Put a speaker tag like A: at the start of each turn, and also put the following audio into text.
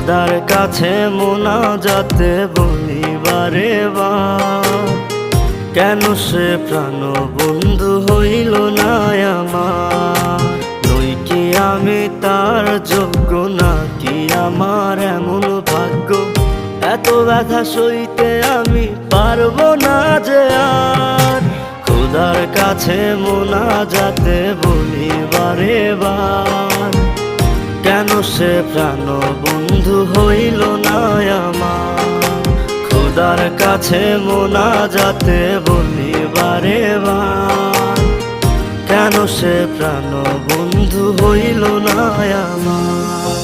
A: খোদার কাছে মোনাজাতে বলি বারে বার, কেন সে প্রাণ বন্ধু হইল না আমার। নই কি আমি তার যোগ্য, নাকি আমার এমন ভাগ্য, এত ব্যথা সইতে আমি পারবো না যে আর। খোদার কাছে মোনাজাতে বলি বারে বার, কেন সে প্রাণ বন্ধু হইল না আমার। খোদার কাছে মোনাজাতে বলি বারে বার, কেন সে প্রাণ বন্ধু হইল না আমার।